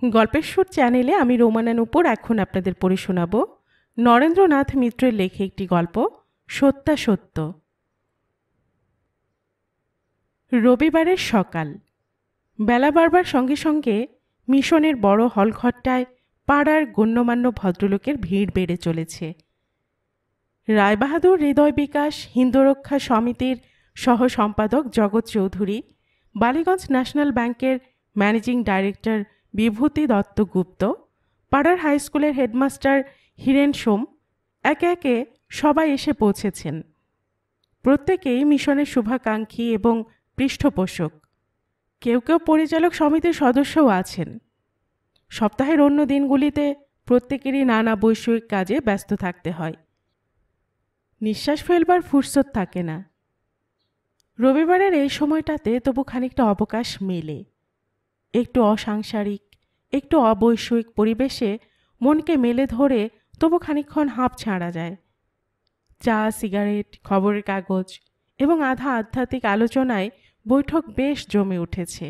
গল্পের সুর চ্যানেলে আমি রোমানা নূপুর এখন আপনাদের পড়ে শোনাব নরেন্দ্রনাথ মিত্রের লেখা একটি গল্প, সত্যাসত্য। রবিবারের সকাল। বেলা বাড়বার সঙ্গে সঙ্গে মিশনের বড় হলঘরটায় পাড়ার গণ্যমান্য ভদ্রলোকের ভিড় বেড়ে চলেছে। রায়বাহাদুর হৃদয় বিকাশ হিন্দুরক্ষা সমিতির সহ সম্পাদক জগৎ চৌধুরী, বালিগঞ্জ ন্যাশনাল ব্যাংকের ম্যানেজিং ডাইরেক্টর বিভূতি দত্ত গুপ্ত, পাড়ার হাইস্কুলের হেডমাস্টার হীরেন সোম, একে একে সবাই এসে পৌঁছেছেন। প্রত্যেকেই মিশনের শুভাকাঙ্ক্ষী এবং পৃষ্ঠপোষক। কেউ কেউ পরিচালক সমিতির সদস্যও আছেন। সপ্তাহের অন্য দিনগুলিতে প্রত্যেকেরই নানা বৈষয়িক কাজে ব্যস্ত থাকতে হয়। নিঃশ্বাস ফেলবার ফুরসত থাকে না। রবিবারের এই সময়টাতে তবু খানিকটা অবকাশ মেলে। একটু অসাংসারিক, একটু অবৈষয়িক পরিবেশে মনকে মেলে ধরে তবু খানিকক্ষণ হাঁপ ছাড়া যায়। চা, সিগারেট, খবরের কাগজ এবং আধা আধ্যাত্মিক আলোচনায় বৈঠক বেশ জমে উঠেছে।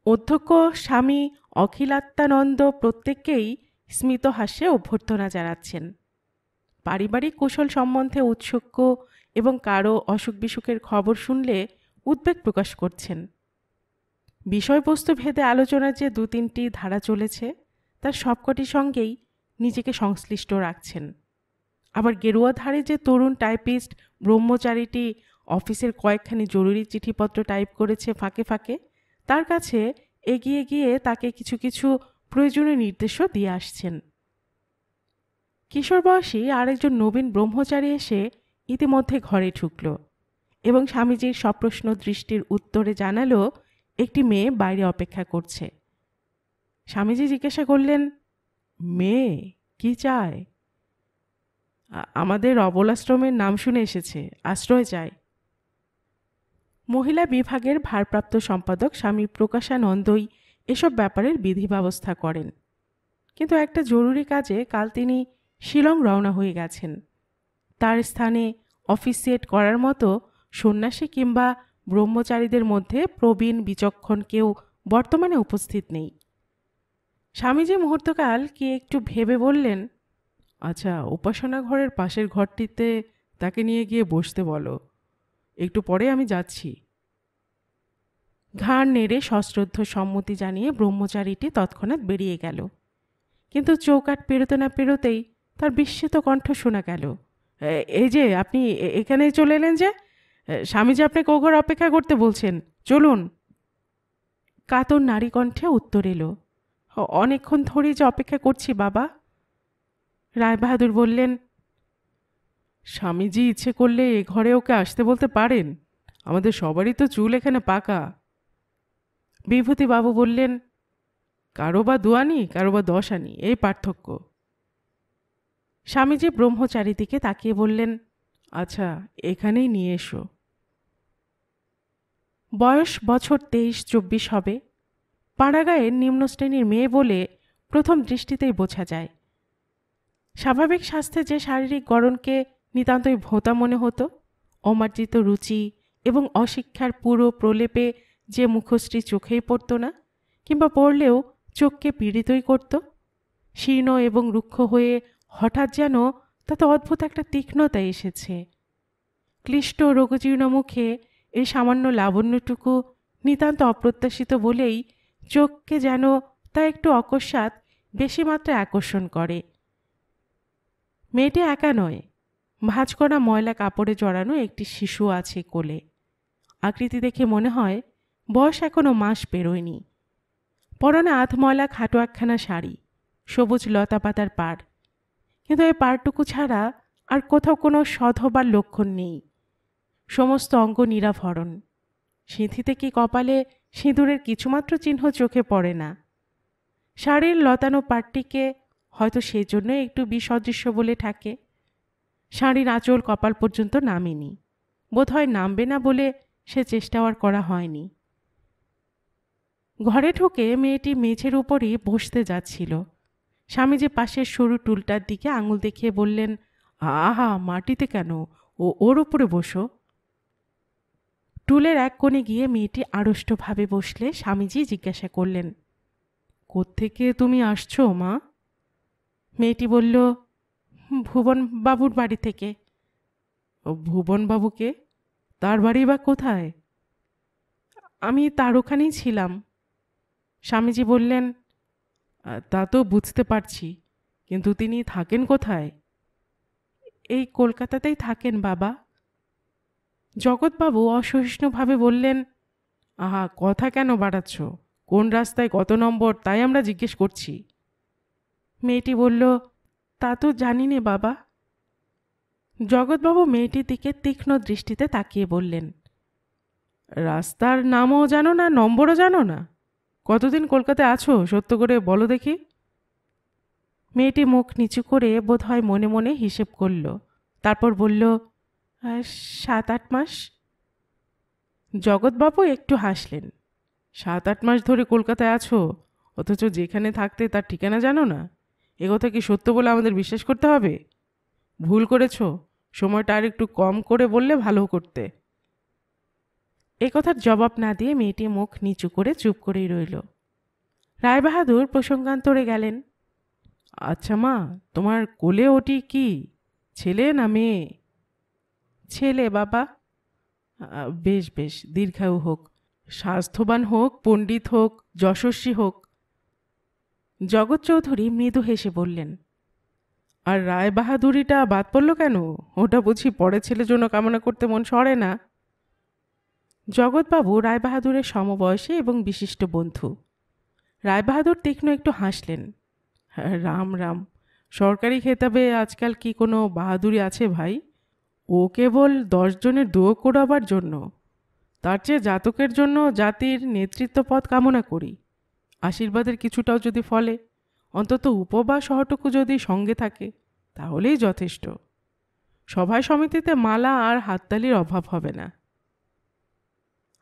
অধ্যক্ষ স্বামী অখিলাত্মানন্দ প্রত্যেককেই স্মিত হাস্যে অভ্যর্থনা জানাচ্ছেন। পারিবারিক কুশল সম্বন্ধে উৎসুক এবং কারো অসুখ বিসুখের খবর শুনলে উদ্বেগ প্রকাশ করছেন। বিষয়বস্তু ভেদে আলোচনার যে দু তিনটি ধারা চলেছে তার সবকটির সঙ্গেই নিজেকে সংশ্লিষ্ট রাখছেন। আবার গেরুয়া ধারে যে তরুণ টাইপিস্ট ব্রহ্মচারীটি অফিসের কয়েকখানি জরুরি চিঠিপত্র টাইপ করেছে ফাঁকে ফাঁকে, তার কাছে এগিয়ে গিয়ে তাকে কিছু কিছু প্রয়োজনীয় নির্দেশও দিয়ে আসছেন। কিশোর বয়সী আরেকজন নবীন ব্রহ্মচারী এসে ইতিমধ্যে ঘরে ঢুকল এবং স্বামীজির সপ্রশ্ন দৃষ্টির উত্তরে জানালো একটি মেয়ে বাইরে অপেক্ষা করছে। স্বামীজি জিজ্ঞাসা করলেন, মেয়ে কি চায়? আমাদের অবলাশ্রমের নাম শুনে এসেছে, আশ্রয় চায়। মহিলা বিভাগের ভারপ্রাপ্ত সম্পাদক স্বামী প্রকাশানন্দই এসব ব্যাপারের বিধি ব্যবস্থা করেন। কিন্তু একটা জরুরি কাজে কাল তিনি শিলং রওনা হয়ে গেছেন। তার স্থানে অফিসিয়েট করার মতো সন্ন্যাসী কিংবা ব্রহ্মচারীদের মধ্যে প্রবীণ বিচক্ষণ কেউ বর্তমানে উপস্থিত নেই। স্বামীজি মুহূর্তকাল কি একটু ভেবে বললেন, আচ্ছা, উপাসনা ঘরের পাশের ঘরটিতে তাকে নিয়ে গিয়ে বসতে বলো, একটু পরে আমি যাচ্ছি। ঘাড় নেড়ে সশ্রদ্ধ সম্মতি জানিয়ে ব্রহ্মচারীটি তৎক্ষণাৎ বেরিয়ে গেল। কিন্তু চৌকাঠ পেরোতে না পেরোতেই তার বিস্মিত কণ্ঠ শোনা গেল, এই যে আপনি এখানে চলে এলেন যে? স্বামীজি আপনাকে ও ঘর অপেক্ষা করতে বলছেন, চলুন। কাতর নারী কণ্ঠে উত্তর এলো, অনেকক্ষণ ধরেই যে অপেক্ষা করছি বাবা। রায়বাহাদুর বললেন, স্বামীজি ইচ্ছে করলে এ ঘরে ওকে আসতে বলতে পারেন, আমাদের সবারই তো চুল এখানে পাকা। বিভূতিবাবু বললেন, কারো বা 2 আনি, কারো বা 10 আনি, এই পার্থক্য। স্বামীজি ব্রহ্মচারীদিকে তাকিয়ে বললেন, আচ্ছা, এখানেই নিয়ে এসো। বয়স বছর 23-24 হবে। পাড়াগাঁয়ের নিম্ন শ্রেণীর মেয়ে বলে প্রথম দৃষ্টিতেই বোঝা যায়। স্বাভাবিক স্বাস্থ্যে যে শারীরিক গড়নকে নিতান্তই ভোঁতা মনে হতো, অমার্জিত রুচি এবং অশিক্ষার পুরো প্রলেপে যে মুখশ্রী চোখেই পড়ত না, কিংবা পড়লেও চোখকে পীড়িতই করত, শীর্ণ এবং রুক্ষ হয়ে হঠাৎ যেন তাতে অদ্ভুত একটা তীক্ষ্ণতা এসেছে। ক্লিষ্ট রোগজীর্ণ মুখে এই সামান্য লাবণ্যটুকু নিতান্ত অপ্রত্যাশিত বলেই চোখকে যেন তা একটু অকস্মাৎ বেশি মাত্রায় আকর্ষণ করে। মেয়েটি একা নয়, ভাঁজ করা ময়লা কাপড়ে জড়ানো একটি শিশু আছে কোলে। আকৃতি দেখে মনে হয় বয়স এখনো মাস পেরোয়নি। পরনে আধময়লা খাটো একখানা শাড়ি, সবুজ লতাপাতার পাড়, কিন্তু এই পাড়টুকু ছাড়া আর কোথাও কোনো সধবার লক্ষণ নেই। সমস্ত অঙ্গ নিরাভরণ। সিঁথিতে কি কপালে সিঁদুরের কিছুমাত্র চিহ্ন চোখে পড়ে না। শাড়ির লতানো পাড়টিকে হয়তো সেই জন্য একটু বিসদৃশ্য বলে থাকে। শাড়ির আঁচল কপাল পর্যন্ত নামেনি, বোধহয় নামবে না বলে সে চেষ্টাও আর করা হয়নি। ঘরে ঢুকে মেয়েটি মেঝের উপরই বসতে যাচ্ছিল। স্বামীজি পাশের সরু টুলটার দিকে আঙুল দেখিয়ে বললেন, আহা, মাটিতে কেন, ওর উপরে বসো। টুলের এক কোণে গিয়ে মেয়েটি আড়ষ্টভাবে বসলে স্বামীজি জিজ্ঞাসা করলেন, কোত্থেকে তুমি আসছো মা? মেয়েটি বলল, ভুবন বাবুর বাড়ি থেকে। ও ভুবন বাবুকে? তার বাড়ি বা কোথায়? আমি তার ওখানেই ছিলাম। স্বামীজি বললেন, তা তো বুঝতে পারছি, কিন্তু তিনি থাকেন কোথায়? এই কলকাতাতেই থাকেন বাবা। জগৎবাবু অসহিষ্ণুভাবে বললেন, আহা, কথা কেন বাড়াচ্ছ? কোন রাস্তায় কত নম্বর তাই আমরা জিজ্ঞেস করছি। মেয়েটি বলল, তা তো জানি নে বাবা। জগৎবাবু মেয়েটির দিকে তীক্ষ্ণ দৃষ্টিতে তাকিয়ে বললেন, রাস্তার নামও জানো না, নম্বরও জানো না? কতদিন কলকাতায় আছো সত্য করে বলো দেখি। মেয়েটি মুখ নিচু করে বোধহয় মনে মনে হিসেব করল, তারপর বলল, 7-8 মাস। জগৎবাবু একটু হাসলেন। 7-8 মাস ধরে কলকাতায় আছো, অথচ যেখানে থাকতে তার ঠিকানা জানো না? একথা কি সত্য বলে আমাদের বিশ্বাস করতে হবে? ভুল করেছ, সময়টা আর একটু কম করে বললে ভালো করতে। এ কথার জবাব না দিয়ে মেয়েটি মুখ নিচু করে চুপ করেই রইল। রায়বাহাদুর প্রসঙ্গান্তরে গেলেন, আচ্ছা মা, তোমার কোলে ওটি কি, ছেলে না মেয়ে? ছেলে বাবা। বেশ বেশ, দীর্ঘায়ু হোক, স্বাস্থ্যবান হোক, পণ্ডিত হোক, যশস্বী হোক। জগৎ চৌধুরী মৃদু হেসে বললেন, আর রায়বাহাদুরিটা বাদ পড়ল কেন? ওটা বুঝি পরের ছেলের জন্য কামনা করতে মন সরে না? জগৎবাবু রায়বাহাদুরের সমবয়সী এবং বিশিষ্ট বন্ধু। রায়বাহাদুর তীক্ষ্ণ একটু হাসলেন। রাম রাম, সরকারি খেতাবে আজকাল কি কোনো বাহাদুরি আছে ভাই? ও কেবল 10 জনের দুয়ো করাবার জন্য। তার চেয়ে জাতকের জন্য জাতির নেতৃত্ব পদ কামনা করি। আশীর্বাদের কিছুটাও যদি ফলে, অন্তত উপবাস সহটুকু যদি সঙ্গে থাকে, তাহলেই যথেষ্ট। সভায় সমিতিতে মালা আর হাততালির অভাব হবে না।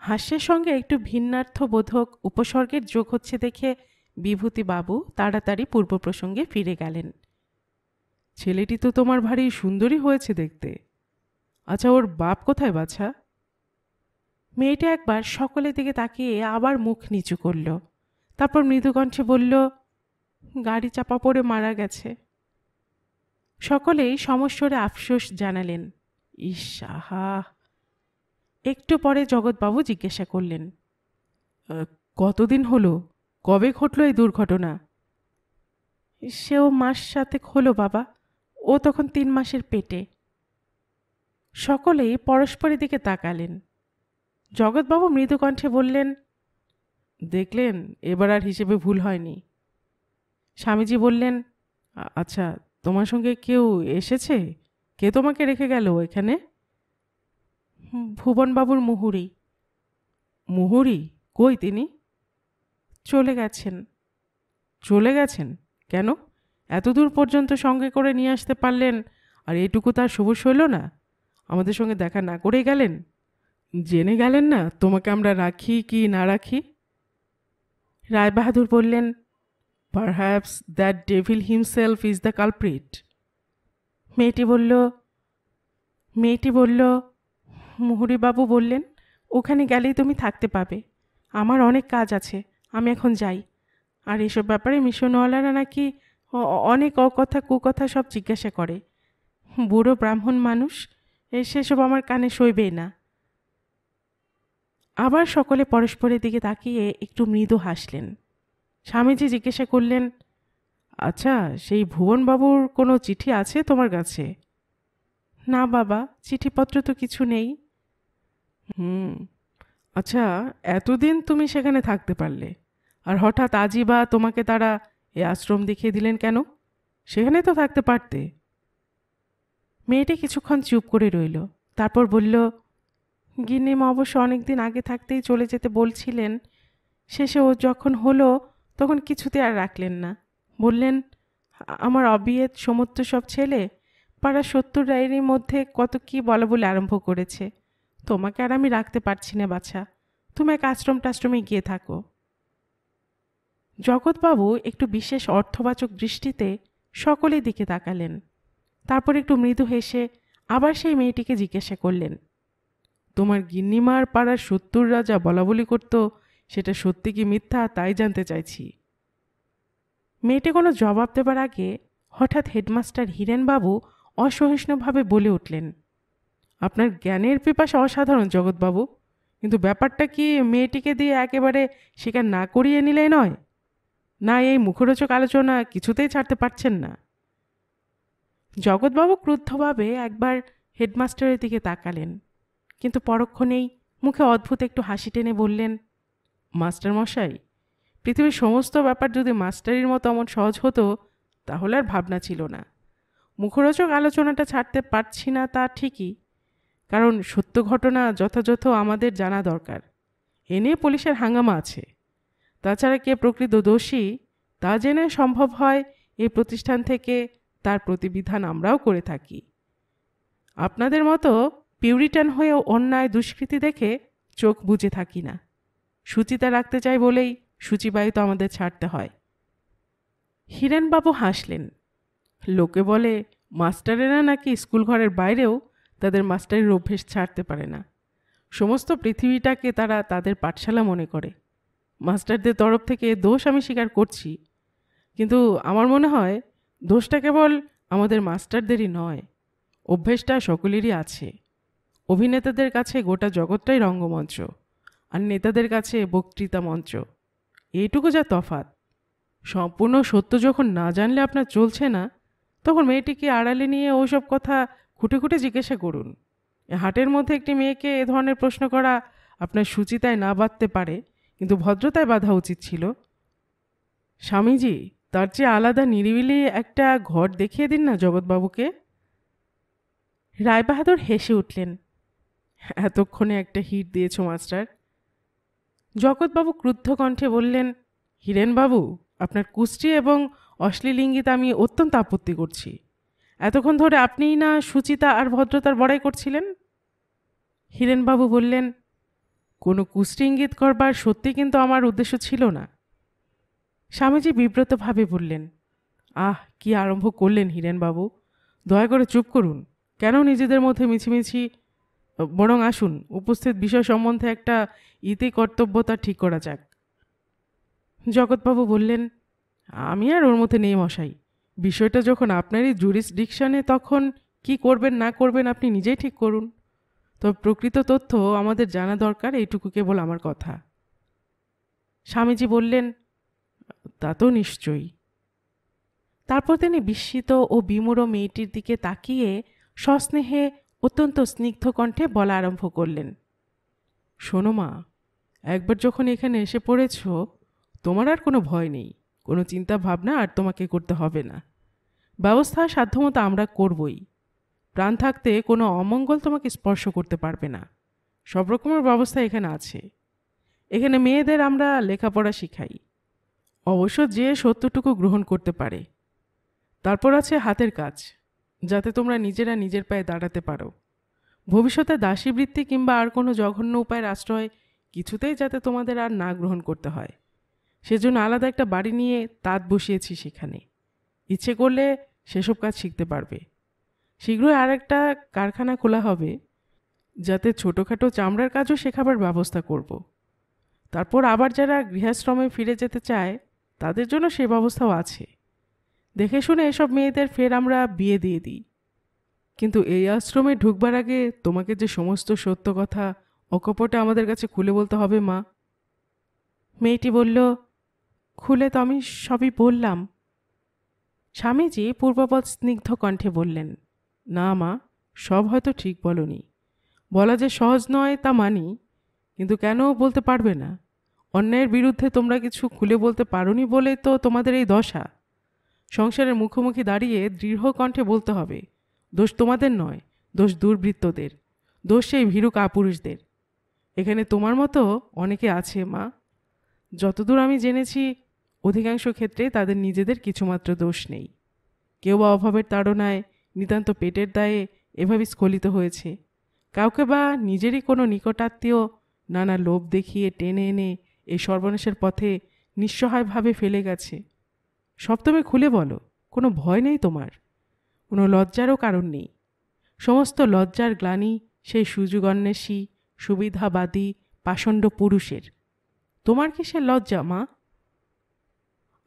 হাস্যের সঙ্গে একটু ভিন্নার্থবোধক উপসর্গের যোগ হচ্ছে দেখে বিভূতিবাবু তাড়াতাড়ি পূর্ব প্রসঙ্গে ফিরে গেলেন। ছেলেটি তো তোমার ভারী সুন্দরী হয়েছে দেখতে। আচ্ছা, ওর বাপ কোথায় বাছা? মেয়েটা একবার সকলের দিকে তাকিয়ে আবার মুখ নিচু করল, তারপর মৃদুকণ্ঠে বলল, গাড়ি চাপা পড়ে মারা গেছে। সকলেই সমস্বরে আফসোস জানালেন। ইস, আহা। একটু পরে জগৎবাবু জিজ্ঞাসা করলেন, কতদিন হলো? কবে ঘটল এই দুর্ঘটনা? সেও মাস 7 হলো বাবা। ও তখন 3 মাসের পেটে। সকলেই পরস্পরের দিকে তাকালেন। জগৎবাবু মৃদুকণ্ঠে বললেন, দেখলেন, এবার আর হিসেবে ভুল হয়নি। স্বামীজি বললেন, আচ্ছা, তোমার সঙ্গে কেউ এসেছে? কে তোমাকে রেখে গেল এখানে? ভুবনবাবুর মুহুরী। মুহুরী? কই তিনি? চলে গেছেন। চলে গেছেন কেন? এত দূর পর্যন্ত সঙ্গে করে নিয়ে আসতে পারলেন, আর এটুকু তার সবুজ হইল না? আমাদের সঙ্গে দেখা না করেই গেলেন? জেনে গেলেন না তোমাকে আমরা রাখি কি না রাখি? রায়বাহাদুর বললেন, perhaps that devil himself is the culprit. মেয়েটি বলল, মুহুরীবাবু বললেন, ওখানে গেলেই তুমি থাকতে পাবে। আমার অনেক কাজ আছে, আমি এখন যাই। আর এসব ব্যাপারে মিশনওয়ালারা নাকি অনেক অকথা কুকথা সব জিজ্ঞাসা করে। বুড়ো ব্রাহ্মণ মানুষ, সেসব আমার কানে সইবেই না। আবার সকলে পরস্পরের দিকে তাকিয়ে একটু মৃদু হাসলেন। স্বামীজি জিজ্ঞাসা করলেন, আচ্ছা, সেই ভুবনবাবুর কোনো চিঠি আছে তোমার কাছে? না বাবা, চিঠিপত্র তো কিছু নেই। আচ্ছা, এতদিন তুমি সেখানে থাকতে পারলে, আর হঠাৎ আজই বা তোমাকে তারা এ আশ্রম দেখিয়ে দিলেন কেন? সেখানে তো থাকতে পারতে। মেয়েটি কিছুক্ষণ চুপ করে রইল, তারপর বলল, গিন্নিমা অবশ্য অনেকদিন আগে থাকতেই চলে যেতে বলছিলেন। শেষে ও যখন হলো তখন কিছুতে আর রাখলেন না। বললেন, আমার অবিয়েত সমস্ত সব ছেলে পাড়া 70 রায়েরই মধ্যে কত কি বলা বলে আরম্ভ করেছে। তোমাকে আর আমি রাখতে পারছি না বাছা, তুমি এক আশ্রম টাশ্রমে গিয়ে থাকো। জগৎবাবু একটু বিশেষ অর্থবাচক দৃষ্টিতে সকলের দিকে তাকালেন, তারপর একটু মৃদু হেসে আবার সেই মেয়েটিকে জিজ্ঞাসা করলেন, তোমার গিন্নিমার পাড়ার 70 রাজা বলা বলি করত, সেটা সত্যি কি মিথ্যা তাই জানতে চাইছি। মেয়েটি কোনো জবাব দেবার আগে হঠাৎ হেডমাস্টার হিরেনবাবু অসহিষ্ণুভাবে বলে উঠলেন, আপনার জ্ঞানের পিপাসা অসাধারণ জগৎবাবু, কিন্তু ব্যাপারটা কি মেয়েটিকে দিয়ে একেবারে স্বীকার না করিয়ে নিলে নয়? না এই মুখরোচক আলোচনা কিছুতেই ছাড়তে পারছেন না? জগৎবাবু ক্রুদ্ধভাবে একবার হেডমাস্টারের দিকে তাকালেন, কিন্তু পরক্ষণেই মুখে অদ্ভুত একটু হাসি টেনে বললেন, মাস্টার মশাই, পৃথিবীর সমস্ত ব্যাপার যদি মাস্টারির মতো এমন সহজ হতো তাহলে আর ভাবনা ছিল না। মুখরোচক আলোচনাটা ছাড়তে পারছি না তা ঠিকই, কারণ সত্য ঘটনা যথাযথ আমাদের জানা দরকার। এ নিয়ে পুলিশের হাঙ্গামা আছে। তাছাড়া কে প্রকৃত দোষী তা জেনে সম্ভব হয় এই প্রতিষ্ঠান থেকে তার প্রতিবিধান আমরাও করে থাকি। আপনাদের মতো পিউরিটান হয়েও অন্যায় দুষ্কৃতি দেখে চোখ বুজে থাকি না। সুচিতা রাখতে চাই বলেই সূচিবায়ু তো আমাদের ছাড়তে হয়। হিরেনবাবু হাসলেন। লোকে বলে মাস্টারেরা নাকি স্কুল ঘরের বাইরেও তাদের মাস্টারের অভ্যেস ছাড়তে পারে না। সমস্ত পৃথিবীটাকে তারা তাদের পাঠশালা মনে করে। মাস্টারদের তরফ থেকে দোষ আমি স্বীকার করছি, কিন্তু আমার মনে হয় দোষটা কেবল আমাদের মাস্টারদেরই নয়, অভ্যেসটা সকলেরই আছে। অভিনেতাদের কাছে গোটা জগৎটাই রঙ্গমঞ্চ, আর নেতাদের কাছে বক্তৃতা মঞ্চ। এইটুকু যা তফাৎ। সম্পূর্ণ সত্য যখন না জানলে আপনার চলছে না, তখন মেয়েটিকে আড়ালে নিয়ে ওসব কথা খুঁটে খুঁটে জিজ্ঞাসা করুন। হাটের মধ্যে একটি মেয়েকে এ ধরনের প্রশ্ন করা আপনার সুচিতায় না বাঁধতে পারে, কিন্তু ভদ্রতায় বাঁধা উচিত ছিল। স্বামীজি, তার চেয়ে আলাদা নিরিবিলি একটা ঘর দেখিয়ে দিন না জগৎবাবুকে। রায়বাহাদুর হেসে উঠলেন, এতক্ষণে একটা হিট দিয়েছ মাস্টার। জগৎবাবু ক্রুদ্ধ কণ্ঠে বললেন, হিরেনবাবু, আপনার কুষ্টি এবং অশ্লীল ইঙ্গিত আমি অত্যন্ত আপত্তি করছি। এতক্ষণ ধরে আপনিই না সুচিতা আর ভদ্রতার বড়াই করছিলেন? হিরেনবাবু বললেন, কোনো কুষ্টি ইঙ্গিত করবার সত্যি কিন্তু আমার উদ্দেশ্য ছিল না। স্বামীজি বিব্রতভাবে বললেন, আহ, কি আরম্ভ করলেন হিরেনবাবু, দয়া করে চুপ করুন। কেন নিজেদের মধ্যে মিছিমিছি? বরং আসুন, উপস্থিত বিষয় সম্বন্ধে একটা ইতি কর্তব্যতা ঠিক করা যাক। জগৎবাবু বললেন, আমি আর ওর মধ্যে নেই মশাই। বিষয়টা যখন আপনারই জুরিসডিকশনে, তখন কি করবেন না করবেন আপনি নিজেই ঠিক করুন। তবে প্রকৃত তথ্য আমাদের জানা দরকার, এইটুকু কেবল আমার কথা। স্বামীজি বললেন, তা তো নিশ্চয়ই। তারপর তিনি বিস্মিত ও বিমূঢ় মেয়েটির দিকে তাকিয়ে সস্নেহে অত্যন্ত স্নিগ্ধ কণ্ঠে বলা আরম্ভ করলেন, শোনো মা, একবার যখন এখানে এসে পড়েছ, তোমার আর কোনো ভয় নেই, কোনো চিন্তা ভাবনা আর তোমাকে করতে হবে না। ব্যবস্থা সাধ্যমতো আমরা করবই। প্রাণ থাকতে কোনো অমঙ্গল তোমাকে স্পর্শ করতে পারবে না। সব রকমের ব্যবস্থা এখানে আছে। এখানে মেয়েদের আমরা লেখাপড়া শিখাই, অবশ্য যে সত্যটুকু গ্রহণ করতে পারে। তারপর আছে হাতের কাজ, যাতে তোমরা নিজেরা নিজের পায়ে দাঁড়াতে পারো। ভবিষ্যতে দাসীবৃত্তি কিংবা আর কোনো জঘন্য উপায়ের আশ্রয় কিছুতেই যাতে তোমাদের আর না গ্রহণ করতে হয়, সেজন্য আলাদা একটা বাড়ি নিয়ে তাঁত বসিয়েছি সেখানে। ইচ্ছে করলে সেসব কাজ শিখতে পারবে। শীঘ্রই আর একটা কারখানা খোলা হবে, যাতে ছোটোখাটো চামড়ার কাজও শেখাবার ব্যবস্থা করব। তারপর আবার যারা গৃহাশ্রমে ফিরে যেতে চায় তাদের জন্য সে ব্যবস্থাও আছে। দেখে শুনে এসব মেয়েদের ফের আমরা বিয়ে দিয়ে দিই। কিন্তু এই আশ্রমে ঢুকবার আগে তোমাকে যে সমস্ত সত্য কথা অকপটে আমাদের কাছে খুলে বলতে হবে মা। মেয়েটি বলল, খুলে তো আমি সবই বললাম। স্বামীজি পূর্ববৎ স্নিগ্ধ কণ্ঠে বললেন, না মা, সব হয়তো ঠিক বলনি। বলা যে সহজ নয় তা মানি, কিন্তু কেন বলতে পারবে না? অন্যায়ের বিরুদ্ধে তোমরা কিছু খুলে বলতে পারোনি বলেই তো তোমাদের এই দশা। সংসারের মুখোমুখি দাঁড়িয়ে দৃঢ় কণ্ঠে বলতে হবে, দোষ তোমাদের নয়, দোষ দুর্বৃত্তদের, দোষ সেই ভীরু কাপুরুষদের। এখানে তোমার মতো অনেকে আছে মা। যতদূর আমি জেনেছি, অধিকাংশ ক্ষেত্রে তাদের নিজেদের কিছুমাত্র দোষ নেই। কেউ বা অভাবের তাড়নায়, নিতান্ত পেটের দায়ে এভাবে স্খলিত হয়েছে। কাউকে বা নিজেরই কোনো নিকটাত্মীয় নানা লোভ দেখিয়ে টেনে এনে এই সর্বনাশের পথে নিঃসহায়ভাবে ফেলে গেছে। সব তুমি খুলে বলো, কোনো ভয় নেই তোমার, কোনো লজ্জারও কারণ নেই। সমস্ত লজ্জার গ্লানি সেই সুযোগান্বেষী, সুবিধাবাদী, পাষণ্ড পুরুষের। তোমার কিসের লজ্জা মা?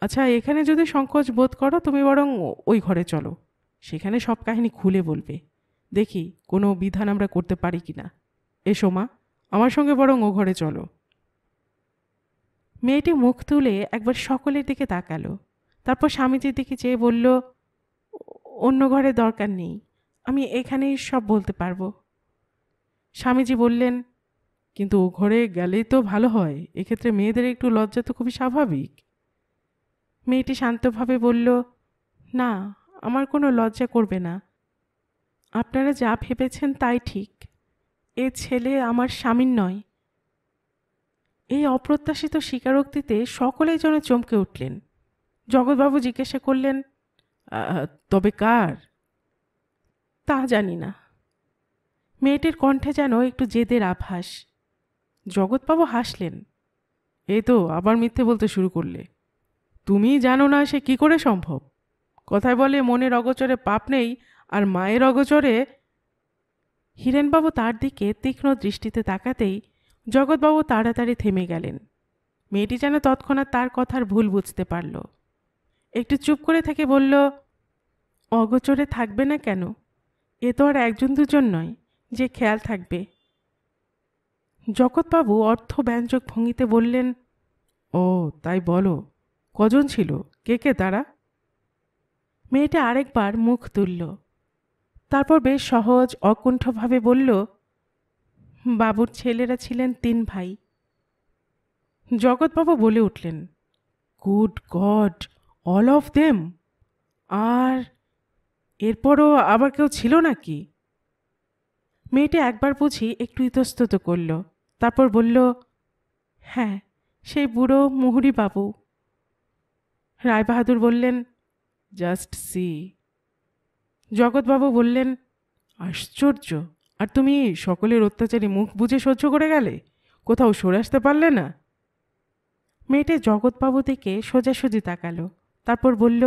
আচ্ছা, এখানে যদি সংকোচ বোধ করো তুমি বরং ওই ঘরে চলো, সেখানে সব কাহিনী খুলে বলবে। দেখি কোনো বিধান আমরা করতে পারি কি না। এসো মা, আমার সঙ্গে বরং ও ঘরে চলো। মেয়েটি মুখ তুলে একবার সকলের দিকে তাকালো, তারপর স্বামীজির দিকে চেয়ে বলল, অন্য ঘরে দরকার নেই, আমি এখানেই সব বলতে পারবো। স্বামীজি বললেন, কিন্তু ও ঘরে গেলেই তো ভালো হয়, এক্ষেত্রে মেয়েদের একটু লজ্জা তো খুবই স্বাভাবিক। মেয়েটি শান্তভাবে বলল, না, আমার কোনো লজ্জা করবে না। আপনারা যা ভেবেছেন তাই ঠিক। এ ছেলে আমার স্বামীর নয়। এই অপ্রত্যাশিত স্বীকারোক্তিতে সকলেই যেন চমকে উঠলেন। জগৎবাবু জিজ্ঞাসা করলেন, তবে কার? তা জানি না। মেয়েটির কণ্ঠে যেন একটু জেদের আভাস। জগৎবাবু হাসলেন, এই তো আবার মিথ্যে বলতে শুরু করলে। তুমি জানো না সে কি করে সম্ভব? কথায় বলে মনের অগোচরে পাপ নেই, আর মায়ের অগোচরে। হিরেনবাবু তার দিকে তীক্ষ্ণ দৃষ্টিতে তাকাতেই জগৎবাবু তাড়াতাড়ি থেমে গেলেন। মেয়েটি যেন তৎক্ষণাৎ তার কথার ভুল বুঝতে পারল। একটু চুপ করে থেকে বলল, অগোচরে থাকবে না কেন? এ তো আর একজন দুজন নয় যে খেয়াল থাকবে। জগৎবাবু অর্থব্যঞ্জক ভঙ্গিতে বললেন, ও তাই বলো, কজন ছিল, কে কে তারা? মেয়েটা আরেকবার মুখ তুলল, তারপর বেশ সহজ অকুণ্ঠভাবে বলল, বাবুর ছেলেরা ছিলেন 3 ভাই। জগৎবাবু বলে উঠলেন, good god, all of them? আর এরপরও আবার কেউ ছিল নাকি? মেয়েটা একবার বুঝি একটু ইতস্তত করল, তারপর বলল, হ্যাঁ, সেই বুড়ো মুহুরী বাবু। রায়বাহাদুর বললেন, জাস্ট সি। জগৎবাবু বললেন, আশ্চর্য, আর তুমি সকলের অত্যাচারী মুখ বুঝে সহ্য করে গেলে, কোথাও সরে আসতে পারলে না? মেয়েটা জগৎবাবু থেকে সোজাসুজি তাকালো, তারপর বলল,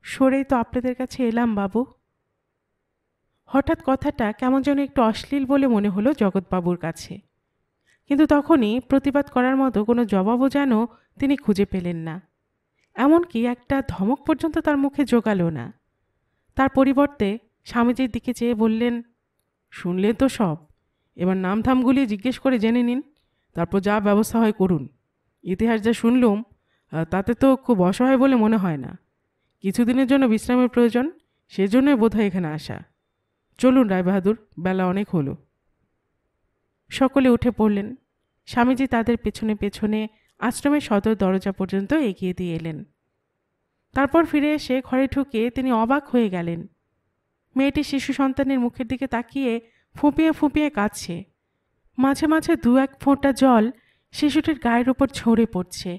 সরেই তো আপনাদের কাছে এলাম বাবু। হঠাৎ কথাটা কেমন যেন একটু অশ্লীল বলে মনে হলো জগৎবাবুর কাছে, কিন্তু তখনই প্রতিবাদ করার মতো কোনো জবাবও যেন তিনি খুঁজে পেলেন না। এমনকি একটা ধমক পর্যন্ত তার মুখে জোগালো না। তার পরিবর্তে স্বামীজির দিকে চেয়ে বললেন, শুনলে তো সব, এবার নামধামগুলি জিজ্ঞেস করে জেনে নিন, তারপর যা ব্যবস্থা হয় করুন। ইতিহাস যা শুনলুম তাতে তো খুব অসহায় বলে মনে হয় না। কিছুদিনের জন্য বিশ্রামের প্রয়োজন, সেজন্যই বোধহয় এখানে আসা। চলুন রায়বাহাদুর, বেলা অনেক হলো। সকলে উঠে পড়লেন। স্বামীজি তাদের পেছনে পেছনে আশ্রমের সদর দরজা পর্যন্ত এগিয়ে দিয়ে এলেন। তারপর ফিরে এসে ঘরে ঢুকে তিনি অবাক হয়ে গেলেন। মেয়েটি শিশু সন্তানের মুখের দিকে তাকিয়ে ফুঁপিয়ে ফুঁপিয়ে কাঁদছে। মাঝে মাঝে 2-1 ফোঁটা জল শিশুটির গায়ের উপর ঝরে পড়ছে।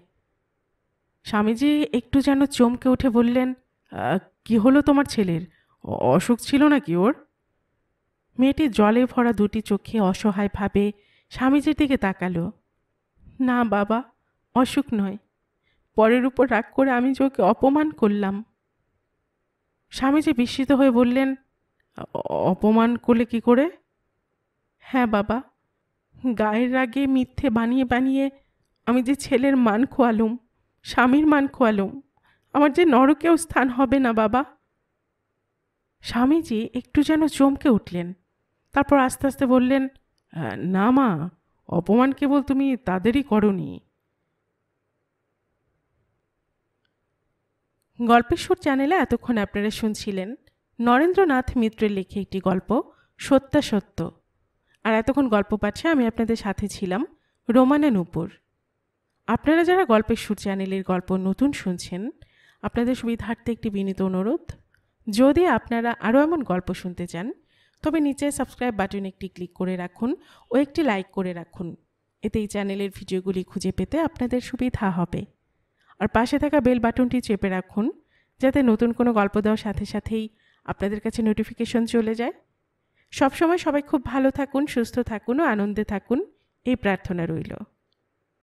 স্বামীজি একটু যেন চমকে উঠে বললেন, কি হলো তোমার ছেলের? অসুখ ছিল নাকি ওর? মেয়েটি জলে ভরা 2টি চোখে অসহায়ভাবে স্বামীজির দিকে তাকালো। না বাবা, অসুখ নয়, পরের উপর রাগ করে আমি যে ওকে অপমান করলাম। স্বামীজি বিস্মিত হয়ে বললেন, অপমান করলে কি করে? হ্যাঁ বাবা, গায়ের রাগে মিথ্যে বানিয়ে বানিয়ে আমি যে ছেলের মান খোয়ালুম, স্বামীর মান খোয়ালুম, আমার যে নরকেও স্থান হবে না বাবা। স্বামীজি একটু যেন চমকে উঠলেন, তারপর আস্তে আস্তে বললেন, না মা, অপমান কেবল তুমি তাদেরই করনি। গল্পের সুর চ্যানেলে এতক্ষণ আপনারা শুনছিলেন নরেন্দ্রনাথ মিত্রের লেখা একটি গল্প, সত্যাসত্য। আর এতক্ষণ গল্প পাঠে আমি আপনাদের সাথে ছিলাম রোমানা নূপুর। আপনারা যারা গল্পের সুর চ্যানেলের গল্প নতুন শুনছেন, আপনাদের সুবিধার্থে একটি বিনীত অনুরোধ, যদি আপনারা আরও এমন গল্প শুনতে চান তবে নিচে সাবস্ক্রাইব বাটনে একটি ক্লিক করে রাখুন ও একটি লাইক করে রাখুন। এতে এই চ্যানেলের ভিডিওগুলি খুঁজে পেতে আপনাদের সুবিধা হবে। আর পাশে থাকা বেল বাটনটি চেপে রাখুন, যাতে নতুন কোনো গল্প দেওয়ার সাথে সাথেই আপনাদের কাছে নোটিফিকেশন চলে যায়। সবসময় সবাই খুব ভালো থাকুন, সুস্থ থাকুন ও আনন্দে থাকুন, এই প্রার্থনা রইল।